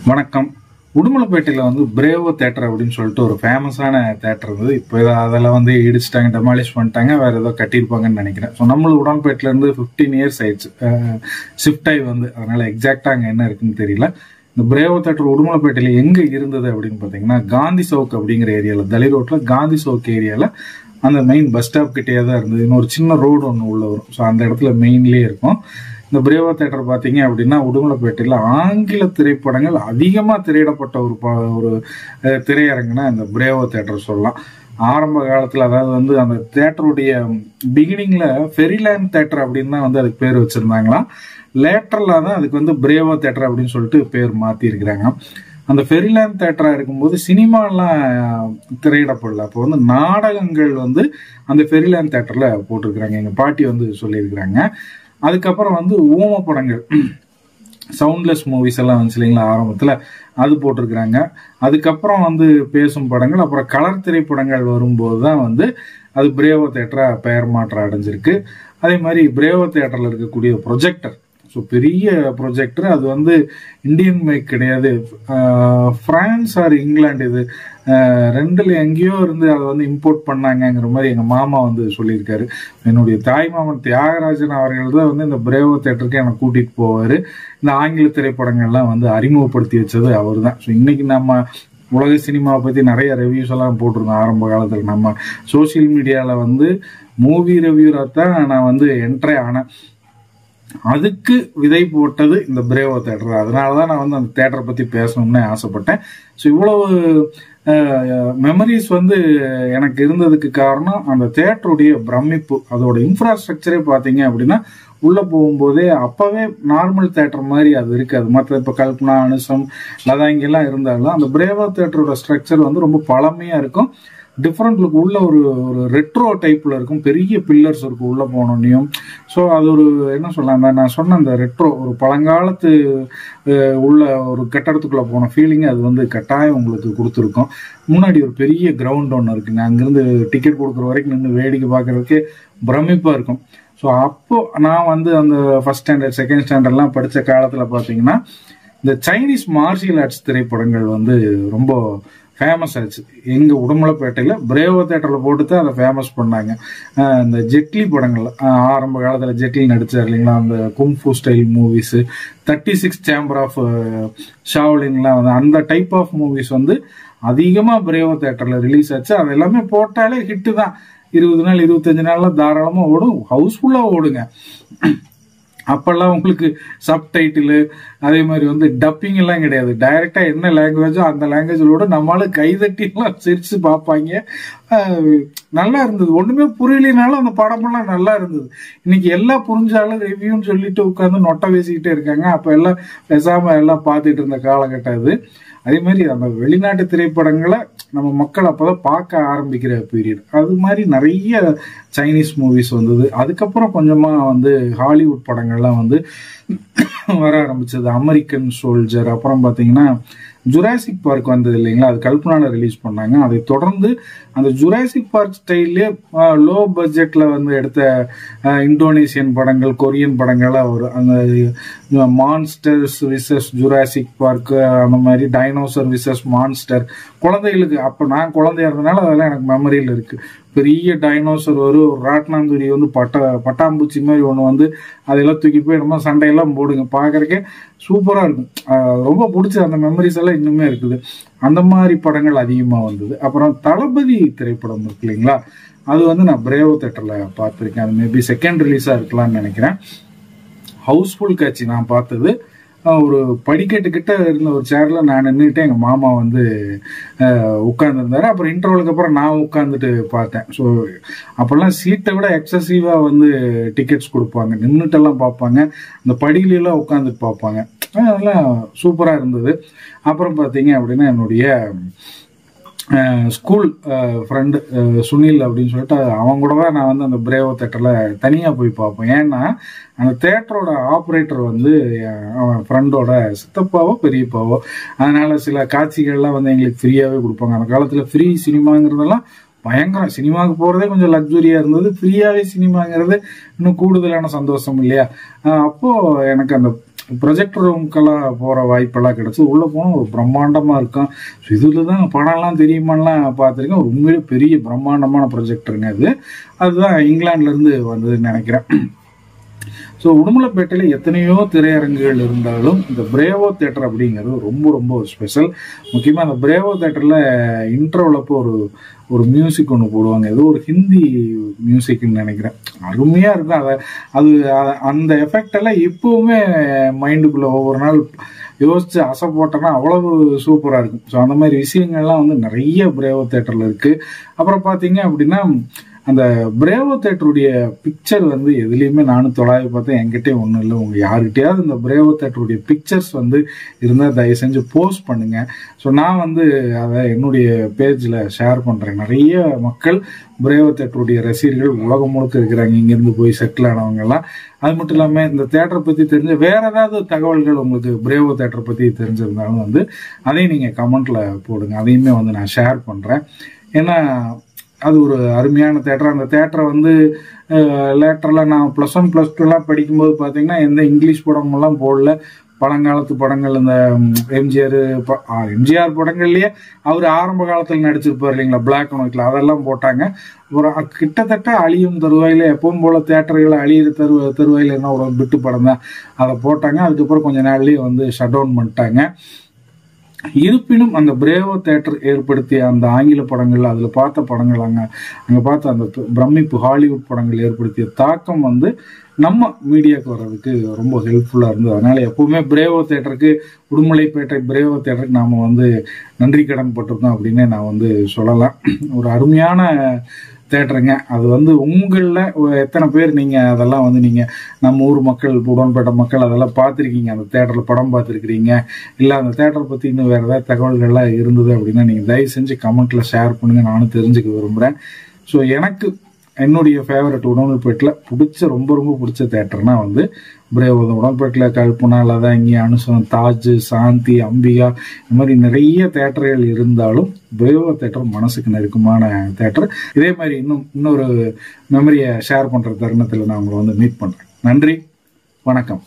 வணக்கம். உடுமலைப்பேட்டையில் வந்து Bravo theatre அப்படின்னு சொல்லிட்டு ஒரு ஃபேமஸான தேட்டர் இருந்தது. இப்போ அதெல்லாம் வந்து இடிச்சிட்டாங்க, டெமாலிஷ் பண்ணிட்டாங்க, வேற ஏதோ கட்டியிருப்பாங்கன்னு நினைக்கிறேன். ஸோ நம்மளும் உடன்பேட்டிலேருந்து 15 இயர்ஸ் ஆயிடுச்சு ஷிஃப்ட் ஆகி வந்து. அதனால எக்ஸாக்டாக அங்கே என்ன இருக்குன்னு தெரியல. இந்த பிரேவோ தேட்டர் உடுமலைப்பேட்டையில் எங்கே இருந்தது அப்படின்னு பார்த்தீங்கன்னா, காந்தி சவுக் அப்படிங்கிற ஏரியாவில், தலி ரோட்டில் காந்தி சவுக் ஏரியாவில் அந்த மெயின் பஸ் ஸ்டாப் கிட்டேயே தான் இருந்தது. இன்னொரு சின்ன ரோடு ஒன்று உள்ள வரும். ஸோ அந்த இடத்துல மெயின்லேயே இருக்கும். இந்த பிரேவோ தேட்டர் பார்த்தீங்க அப்படின்னா, உடுமலைப்பேட்டையில் ஆங்கில திரைப்படங்கள் அதிகமாக திரையிடப்பட்ட ஒரு திரையரங்குனா இந்த பிரேவோ தேட்டர் சொல்லலாம். ஆரம்ப காலத்தில், அதாவது வந்து அந்த தேட்டருடைய பிகினிங்ல ஃபெரிலேண்ட் தேட்டர் அப்படின்னு தான் வந்து அதுக்கு பேர் வச்சிருந்தாங்களாம். லேட்டரில் தான் அதுக்கு வந்து பிரேவோ தேட்டர் அப்படின்னு சொல்லிட்டு பேர் மாற்றி இருக்கிறாங்க. அந்த ஃபெரிலேண்ட் தேட்டரா இருக்கும்போது சினிமாலாம் திரையிடப்படல. அப்போ வந்து நாடகங்கள் வந்து அந்த ஃபெரிலேண்ட் தேட்டர்ல போட்டிருக்கிறாங்க. எங்க பாட்டி வந்து சொல்லியிருக்கிறாங்க. அதுக்கப்புறம் வந்து ஊம படங்கள், சவுண்ட்லெஸ் மூவிஸ் எல்லாம் வந்துச்சு இல்லைங்களா ஆரம்பத்தில், அது போட்டிருக்கிறாங்க. அதுக்கப்புறம் வந்து பேசும் படங்கள், அப்புறம் கலர் திரைப்படங்கள் வரும்போது தான் வந்து அது பிரேவோ தேட்டரா பெயர் மாற்றம் அடைஞ்சிருக்கு. அதே மாதிரி பிரேவோ தேட்டரில் இருக்கக்கூடிய ப்ரொஜெக்டர், ஸோ பெரிய ப்ரொஜெக்டர், அது வந்து இந்தியன் மேக் கிடையாது, பிரான்ஸ் ஆர் இங்கிலாந்து, இது ரெண்டுல எங்கேயோ இருந்து அதை வந்து இம்போர்ட் பண்ணாங்கிற மாதிரி எங்கள் மாமா வந்து சொல்லியிருக்காரு. என்னுடைய தாய் மாமன் தியாகராஜன் அவர்கள் தான் வந்து இந்த பிரேவோ தேட்டருக்கு என்னை கூட்டிகிட்டு போவார். இந்த ஆங்கில திரைப்படங்கள்லாம் வந்து அறிமுகப்படுத்தி வச்சது அவர் தான். ஸோ இன்னைக்கு நம்ம உலக சினிமாவை பற்றி நிறைய ரிவ்யூஸ் எல்லாம் போட்டிருந்தோம். ஆரம்ப காலத்தில் நம்ம சோசியல் மீடியாவில் வந்து மூவி ரிவ்யூராக தான் நான் வந்து என்ட்ரே ஆனேன். அதுக்கு விதை போட்டது இந்த பிரேவோ தேட்டர். அதனாலதான் நான் வந்து அந்த தேட்டரை பத்தி பேசணும்னு ஆசைப்பட்டேன். ஸோ இவ்வளவு மெமரிஸ் வந்து எனக்கு இருந்ததுக்கு காரணம் அந்த தேட்டருடைய பிரமிப்பு. அதோட இன்ஃப்ராஸ்ட்ரக்சரே பார்த்தீங்க அப்படின்னா, உள்ள போகும்போதே அப்பவே நார்மல் தேட்டர் மாதிரி அது இருக்காது. மற்ற இப்போ கல்பனா, அனுசம், லதாங்கெல்லாம் இருந்தாலும் அந்த பிரேவோ தேட்டரோட ஸ்ட்ரக்சர் வந்து ரொம்ப பழமையா இருக்கும். டிஃப்ரெண்ட் லுக், உள்ள ஒரு ரெட்ரோ டைப்ல இருக்கும். பெரிய பில்லர்ஸ் இருக்கும் உள்ள போனோன்னையும். ஸோ அது ஒரு என்ன சொல்லலாம், நான் சொன்ன அந்த ரெட்ரோ ஒரு பழங்காலத்து உள்ள ஒரு கட்டடத்துக்குள்ள போன ஃபீலிங் அது வந்து கட்டாயம் உங்களுக்கு கொடுத்துருக்கும். முன்னாடி ஒரு பெரிய கிரவுண்ட் ஒன்று இருக்குங்க. அங்கிருந்து டிக்கெட் கொடுக்குற வரைக்கும் நின்று வேடிக்கை பார்க்கறதுக்கே பிரமிப்பா இருக்கும். ஸோ அப்போ நான் வந்து அந்த ஃபர்ஸ்ட் ஸ்டாண்டர்ட் செகண்ட் ஸ்டாண்டர்ட்லாம் படித்த காலத்தில் பார்த்தீங்கன்னா, இந்த சைனீஸ் மார்ஷியல் ஆர்ட்ஸ் திரைப்படங்கள் வந்து ரொம்ப ஃபேமஸ் ஆச்சு. எங்க உடுமலைப்பேட்டையில பிரேவோ தேட்டர்ல போட்டு தான் அதை ஃபேமஸ் பண்ணாங்க. இந்த ஜெட்லி படங்கள், ஆரம்ப காலத்தில் ஜெட்லி நடிச்சார் இல்லைங்களா, அந்த kung fu style movies, 36 chamber of ஷாவ்லின்லாம் வந்து அந்த டைப் ஆஃப் மூவிஸ் வந்து அதிகமாக பிரேவோ தேட்டர்ல ரிலீஸ் ஆச்சு. அது எல்லாமே போட்டாலே ஹிட்டு தான். 20 நாள் 25 நாள்லாம் தாராளமாக ஓடும், ஹவுஸ்ஃபுல்லாக ஓடுங்க. அப்பெல்லாம் உங்களுக்கு சப்டைட்டில், அதே மாதிரி வந்து டப்பிங் எல்லாம் கிடையாது. டைரக்டா என்ன லாங்குவேஜோ அந்த லாங்குவேஜோட நம்மளால கைதட்டி எல்லாம் சிரிச்சு பார்ப்பாங்க. நல்லா இருந்தது. ஒண்ணுமே புரியலனாலும் அந்த படமெல்லாம் நல்லா இருந்தது. இன்னைக்கு எல்லாம் புரிஞ்சாலும் ரிவ்யூன்னு சொல்லிட்டு உட்காந்து நொட்டை பேசிக்கிட்டே இருக்காங்க. அப்ப எல்லாம் பேசாம எல்லாம் பார்த்துட்டு இருந்த காலகட்டம் அது. அதே மாதிரி அந்த வெளிநாட்டு திரைப்படங்களை நம்ம மக்கள் அப்பதான் பார்க்க ஆரம்பிக்கிற பீரியட். அது மாதிரி நிறைய சைனீஸ் மூவிஸ் வந்தது. அதுக்கப்புறம் கொஞ்சமா வந்து ஹாலிவுட் படங்கள்லாம் வந்து வர ஆரம்பிச்சது. அமெரிக்கன் சோல்ஜர், அப்புறம் பாத்தீங்கன்னா ஜுராசிக் பார்க் வந்தது இல்லைங்களா, அது கல்பனால ரிலீஸ் பண்ணாங்க. அதை தொடர்ந்து அந்த ஜுராசிக் பார்க் ஸ்டைல்லே லோ பட்ஜெட்ல வந்து எடுத்த இந்தோனேசியன் படங்கள், கொரியன் படங்கள்லாம் வரும். அந்த மான்ஸ்டர்ஸ் விசஸ் ஜுராசிக் பார்க், அந்த மாதிரி டைனோசர் விசஸ் மான்ஸ்டர், குழந்தைகளுக்கு அப்ப நான் குழந்தையா இருந்தனால அதெல்லாம் எனக்கு மெமரியில் இருக்கு. பெரிய டைனோசர் வரும், ஒரு ராட்னாந்துரி வந்து பட்டாம்பூச்சி மாதிரி ஒன்று வந்து அதெல்லாம் தூக்கி போய் நம்ம சண்டையெல்லாம் போடுங்க. பார்க்கறக்கே சூப்பரா இருக்கும். ரொம்ப பிடிச்ச அந்த மெமரிஸ் எல்லாம் இன்னுமே இருக்குது. அந்த மாதிரி படங்கள் அதிகமாக வந்தது. அப்புறம் தளபதி திரைப்படம் இருக்கு இல்லைங்களா, அது வந்து நான் பிரேவோ தேட்டர்ல பார்த்துருக்கேன். அது மேபி செகண்ட் ரிலீஸா இருக்கலாம்னு நினைக்கிறேன். ஹவுஸ்ஃபுல் காட்சி நான் பார்த்தது. ஒரு படிக்கட்டு கிட்ட இருந்த ஒரு சேர்ல நான் நின்றுட்டு எங்க மாமா வந்து உட்கார்ந்துருந்தாரு. அப்புறம் இன்டர்வலுக்கு அப்புறம் நான் உட்காந்துட்டு பார்த்தேன். ஸோ அப்பெல்லாம் சீட்டை விட எக்ஸசிவா வந்து டிக்கெட்ஸ் கொடுப்பாங்க. நின்றுட்டெல்லாம் பார்ப்பாங்க, இந்த படியிலாம் உட்காந்துட்டு பார்ப்பாங்க. அதெல்லாம் சூப்பரா இருந்தது. அப்புறம் பார்த்தீங்க அப்படின்னா, என்னுடைய ஸ்கூல் ஃப்ரெண்டு சுனில் அப்படின்னு சொல்லிட்டு, அவங்க கூட தான் நான் வந்து அந்த பிரேவோ தேட்டரில் தனியாக போய் பார்ப்பேன். ஏன்னா அந்த தேட்டரோட ஆப்ரேட்டர் வந்து அவன் ஃப்ரெண்டோட சித்தப்பாவோ பெரியப்பாவோ. அதனால சில காட்சிகள்லாம் வந்து எங்களுக்கு ஃப்ரீயாகவே கொடுப்பாங்க. அந்த காலத்தில் ஃப்ரீ சினிமாங்கிறதெல்லாம் பயங்கரம். சினிமாவுக்கு போகிறதே கொஞ்சம் லக்ஸுரியாக இருந்தது. ஃப்ரீயாகவே சினிமாங்கிறது இன்னும் கூடுதலான சந்தோஷம் இல்லையா. அப்போது எனக்கு அந்த ப்ரொஜெக்டர் ரூம்க்கெல்லாம் போகிற வாய்ப்பெல்லாம் கிடச்சி உள்ளே போனால் ஒரு பிரம்மாண்டமாக இருக்கும். இதில் தான் படம்லாம் தெரியுமாலாம் பார்த்துருக்கேன். ஒரு உண்மையிலே பெரிய பிரம்மாண்டமான ப்ரொஜெக்டருங்க அது. அதுதான் இங்கிலாந்துலேருந்து வந்ததுன்னு நினைக்கிறேன். ஸோ உடுமலைப்பேட்டையில் எத்தனையோ திரையரங்குகள் இருந்தாலும் இந்த பிரேவோ தேட்டர் அப்படிங்கிறது ரொம்ப ரொம்ப ஒரு ஸ்பெஷல். முக்கியமாக அந்த பிரேவோ தேட்டரில் இன்ட்ரோவில் இப்போ ஒரு மியூசிக் ஒன்று போடுவாங்க. ஏதோ ஒரு ஹிந்தி மியூசிக்னு நினைக்கிறேன். அருமையாக இருக்கும். அது அந்த எஃபெக்ட் எல்லாம் இப்போவுமே மைண்டுக்குள்ளே ஒவ்வொரு நாள் யோசிச்சு அசை போட்டோன்னா அவ்வளவு சூப்பராக இருக்கும். ஸோ அந்த மாதிரி விஷயங்கள்லாம் வந்து நிறைய பிரேவோ தேட்டரில் இருக்குது. அப்புறம் பார்த்தீங்க அப்படின்னா அந்த பிரேவோ தேட்டருடைய பிக்சர் வந்து எதுலேயுமே நானும் தொலைவி பார்த்தேன். என்கிட்டே ஒன்றும் இல்லை. உங்கள் யாருக்கிட்டையாவது இந்த பிரேவோ தேட்டருடைய பிக்சர்ஸ் வந்து இருந்தால் தயவு செஞ்சு போஸ்ட் பண்ணுங்க. ஸோ நான் வந்து அதை என்னுடைய பேஜில் ஷேர் பண்ணுறேன். நிறைய மக்கள் பிரேவோ தேட்டருடைய ரசிகர்கள் உலகம் முழுக்க இருக்கிறாங்க, இங்கேருந்து போய் செட்டில் ஆனவங்கெல்லாம். அது மட்டும் இல்லாமல் இந்த தேட்டரை பற்றி தெரிஞ்ச வேற ஏதாவது தகவல்கள் உங்களுக்கு பிரேவோ தேட்டரை பற்றி தெரிஞ்சிருந்தாலும் வந்து அதையும் நீங்கள் கமெண்ட்டில் போடுங்க. அதையுமே வந்து நான் ஷேர் பண்ணுறேன். ஏன்னா அது ஒரு அருமையான தேட்டர். அந்த தேட்டரை வந்து லேட்டரில் நான் +1 +2 படிக்கும்போது பார்த்தீங்கன்னா எந்த இங்கிலீஷ் படமெல்லாம் போடல. பழங்காலத்து படங்கள், இந்த எம்ஜிஆர் படங்கள்லேயே அவர் ஆரம்ப காலத்தில் நடிச்சிருப்பார் இல்லைங்களா, பிளாக் அண்ட் ஒயிட்ல, அதெல்லாம் போட்டாங்க. ஒரு கிட்டத்தட்ட அழியும் தருவாயில், எப்பவும் போல தேட்டர்களை அழியிற தருவாயில் என்ன ஒரு பிட்டு படம் தான், அதை போட்டாங்க. அதுக்கப்புறம் கொஞ்ச நாள்லேயே வந்து ஷட் டவுன் பண்ணிட்டாங்க. இருப்பினும் அந்த பிரேவோ தேட்டர் ஏற்படுத்திய அந்த ஆங்கில படங்கள், அதில் பார்த்த படங்கள், அங்கே பார்த்த அந்த பிரமிப்பு ஹாலிவுட் படங்கள் ஏற்படுத்திய தாக்கம் வந்து நம்ம மீடியாவுக்கு வர்றதுக்கு ரொம்ப ஹெல்ப்ஃபுல்லாக இருந்தது. அதனால் எப்போவுமே பிரேவோ தேட்டருக்கு, உடுமலைப்பேட்டை பிரேவோ தேட்டருக்கு நாம் வந்து நன்றி கடன் பட்டிருக்கோம் அப்படின்னே நான் வந்து சொல்லலாம். ஒரு அருமையான தேட்டருங்க. அது வந்து உங்களில் எத்தனை பேர் நீங்கள் அதெல்லாம் வந்து நீங்கள் நம்ம ஊர் மக்கள், உடன்பேட்டை மக்கள் அதெல்லாம் பார்த்துருக்கீங்க, அந்த தேட்டரில் படம் பார்த்துருக்கிறீங்க, இல்லை அந்த தேட்டரை பற்றி இன்னும் வேறு ஏதாவது தகவல்கள்லாம் இருந்தது அப்படின்னா நீங்கள் தயவு செஞ்சு கமெண்ட்டில் ஷேர் பண்ணுங்கள். நானும் தெரிஞ்சுக்க விரும்புகிறேன். ஸோ எனக்கு என்னுடைய ஃபேவரட் உடன்பேட்டில் ரொம்ப ரொம்ப பிடிச்ச தேட்டர்னா வந்து பிரேவோ. உடன்பேட்டில் கல்பனா, லதாங்கி, அனுசம், தாஜ், சாந்தி, அம்பிகா, இந்த மாதிரி நிறைய தேட்டர்கள் இருந்தாலும் பிரேவோ தேட்டர் மனசுக்கு நெருக்கமான தேட்டர். இதே மாதிரி இன்னொரு மெமரியை ஷேர் பண்ணுற தருணத்தில் நான் உங்களை வந்து மீட் பண்ணுறேன். நன்றி, வணக்கம்.